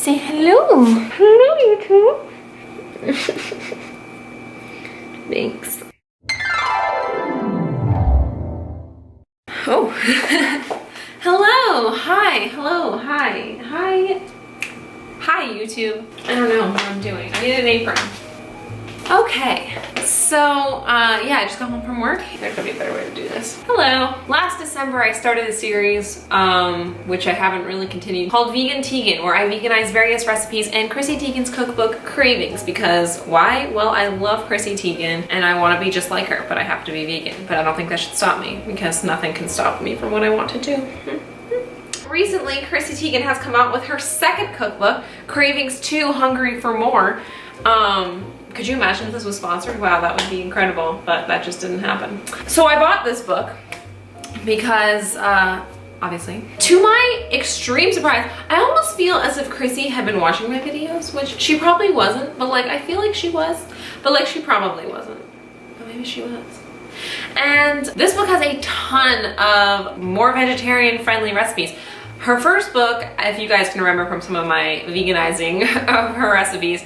Say hello. Hello, YouTube. Thanks. Oh. Hello. Hi. Hello. Hi. Hi. Hi, YouTube. I don't know what I'm doing. I need an apron. Okay, so yeah, I just got home from work. There's gonna be a better way to do this. Hello. Last December, I started a series, which I haven't really continued, called Vegan Teigen, where I veganize various recipes and Chrissy Teigen's cookbook, Cravings, because why? Well, I love Chrissy Teigen and I want to be just like her, but I have to be vegan. But I don't think that should stop me, because nothing can stop me from what I want to do. Recently, Chrissy Teigen has come out with her second cookbook, Cravings 2, Hungry for More. Could you imagine if this was sponsored? Wow, that would be incredible, but that just didn't happen. So I bought this book because, obviously, to my extreme surprise, I almost feel as if Chrissy had been watching my videos, which she probably wasn't, but like, I feel like she was, but like, she probably wasn't, but maybe she was. And this book has a ton of more vegetarian-friendly recipes. Her first book, if you guys can remember from some of my veganizing of her recipes,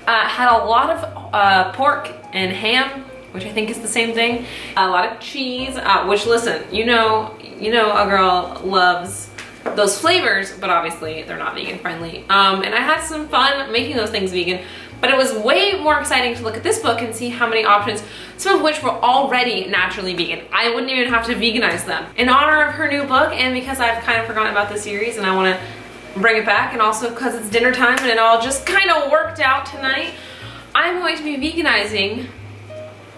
had a lot of pork and ham, which I think is the same thing. A lot of cheese, which, listen, you know a girl loves those flavors, but obviously they're not vegan friendly. And I had some fun making those things vegan, but it was way more exciting to look at this book and see how many options, some of which were already naturally vegan. I wouldn't even have to veganize them. In honor of her new book, and because I've kind of forgotten about the series and I want to bring it back, and also because it's dinner time and it all just kind of worked out tonight, I'm going to be veganizing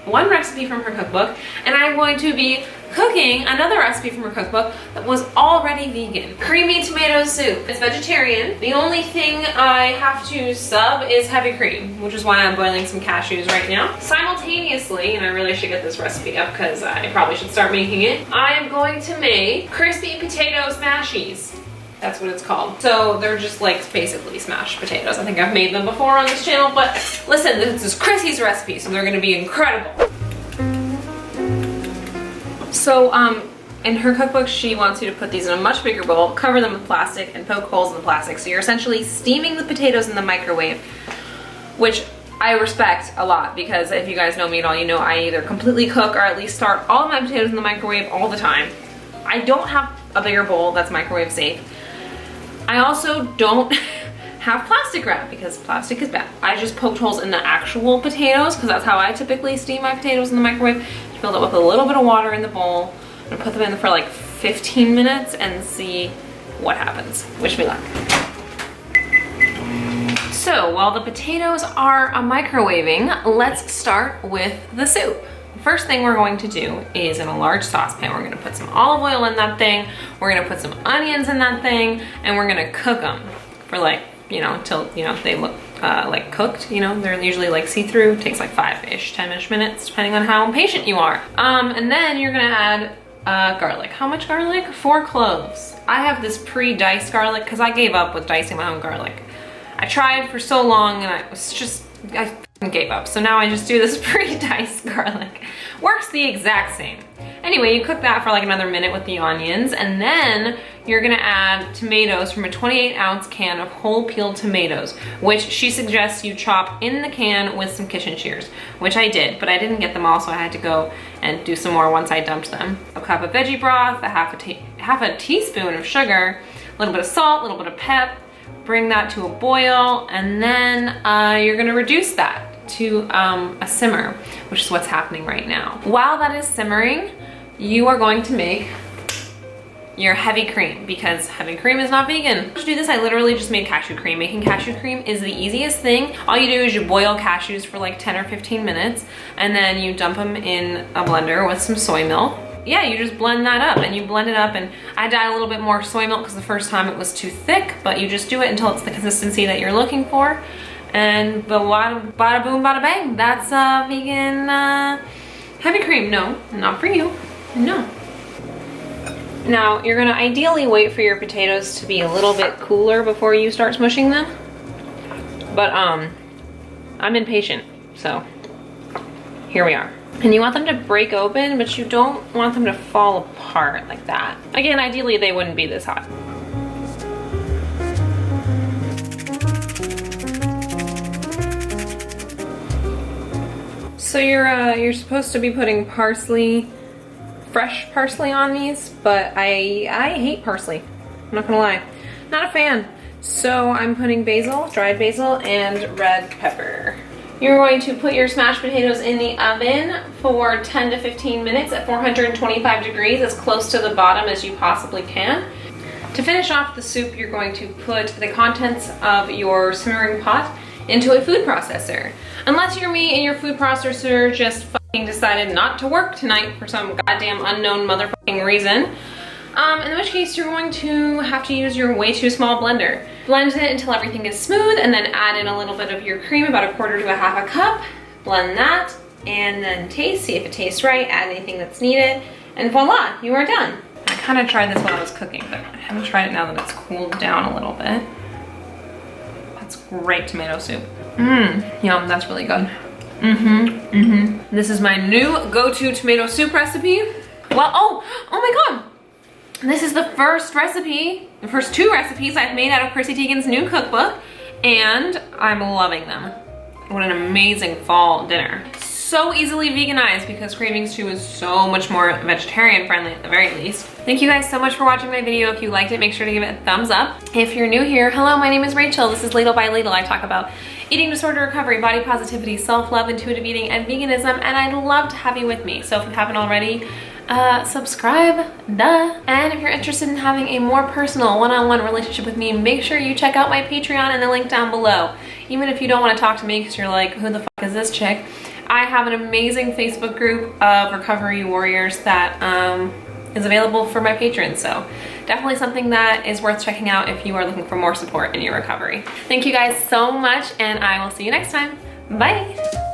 one recipe from her cookbook, and I'm going to be cooking another recipe from her cookbook that was already vegan. Creamy tomato soup. It's vegetarian. The only thing I have to sub is heavy cream, which is why I'm boiling some cashews right now. Simultaneously, and I really should get this recipe up because I probably should start making it, I am going to make crispy potato smashies. That's what it's called. So they're just like basically smashed potatoes. I think I've made them before on this channel, but listen, this is Chrissy's recipe, so they're gonna be incredible. So in her cookbook, she wants you to put these in a much bigger bowl, cover them with plastic, and poke holes in the plastic. So you're essentially steaming the potatoes in the microwave, which I respect a lot, because if you guys know me at all, you know I either completely cook or at least start all of my potatoes in the microwave all the time. I don't have a bigger bowl that's microwave safe. I also don't have plastic wrap because plastic is bad. I just poked holes in the actual potatoes because that's how I typically steam my potatoes in the microwave. Fill it with a little bit of water in the bowl. I'm gonna put them in for like 15 minutes and see what happens. Wish me luck. So while the potatoes are microwaving, let's start with the soup. First thing we're going to do is, in a large saucepan, we're gonna put some olive oil in that thing, we're gonna put some onions in that thing, and we're gonna cook them for like, you know, until, you know, they look like cooked, you know, they're usually like see-through. It takes like 5-ish, 10-ish minutes, depending on how impatient you are. And then you're gonna add garlic. How much garlic? 4 cloves. I have this pre-diced garlic because I gave up with dicing my own garlic. I tried for so long and I gave up. So now I just do this pre-diced garlic. Works the exact same. Anyway, you cook that for like another minute with the onions, and then you're gonna add tomatoes from a 28-ounce can of whole peeled tomatoes, which she suggests you chop in the can with some kitchen shears, which I did, but I didn't get them all, so I had to go and do some more once I dumped them. A cup of veggie broth, half a teaspoon of sugar, a little bit of salt, a little bit of pep. Bring that to a boil, and then you're gonna reduce that to a simmer, which is what's happening right now. While that is simmering, you are going to make your heavy cream, because heavy cream is not vegan. To do this, I literally just made cashew cream. Making cashew cream is the easiest thing. All you do is you boil cashews for like 10 or 15 minutes, and then you dump them in a blender with some soy milk. Yeah, you just blend that up, and you blend it up, and I had to add a little bit more soy milk because the first time it was too thick, but you just do it until it's the consistency that you're looking for. And bada boom, bada bang. That's vegan heavy cream. No, not for you. No. Now, you're gonna ideally wait for your potatoes to be a little bit cooler before you start smushing them. But I'm impatient, so here we are. And you want them to break open, but you don't want them to fall apart like that. Again, ideally they wouldn't be this hot. So you're supposed to be putting parsley, fresh parsley on these, but I hate parsley. I'm not gonna lie, not a fan. So I'm putting basil, dried basil, and red pepper. You're going to put your smashed potatoes in the oven for 10 to 15 minutes at 425 degrees, as close to the bottom as you possibly can. To finish off the soup, you're going to put the contents of your simmering pot into a food processor. Unless you're me and your food processor just fucking decided not to work tonight for some goddamn unknown motherfucking reason. In which case you're going to have to use your way too small blender. Blend it until everything is smooth and then add in a little bit of your cream, about 1/4 to 1/2 cup. Blend that and then taste, see if it tastes right, add anything that's needed, and voila, you are done. I kind of tried this while I was cooking, but I haven't tried it now that it's cooled down a little bit. That's great tomato soup. Yum, that's really good. This is my new go-to tomato soup recipe. Well, oh my God. This is the first recipe, the first 2 recipes I've made out of Chrissy Teigen's new cookbook, and I'm loving them. What an amazing fall dinner. So easily veganized because Cravings 2 is so much more vegetarian friendly at the very least. Thank you guys so much for watching my video. If you liked it, make sure to give it a thumbs up. If you're new here, hello, my name is Rachel. This is Ladle by Ladle. I talk about eating disorder recovery, body positivity, self-love, intuitive eating, and veganism, and I'd love to have you with me. So if you haven't already, subscribe, duh. And if you're interested in having a more personal one-on-one relationship with me, make sure you check out my Patreon and the link down below. Even if you don't want to talk to me because you're like, who the fuck is this chick? I have an amazing Facebook group of recovery warriors that is available for my patrons. So definitely something that is worth checking out if you are looking for more support in your recovery. Thank you guys so much, and I will see you next time. Bye.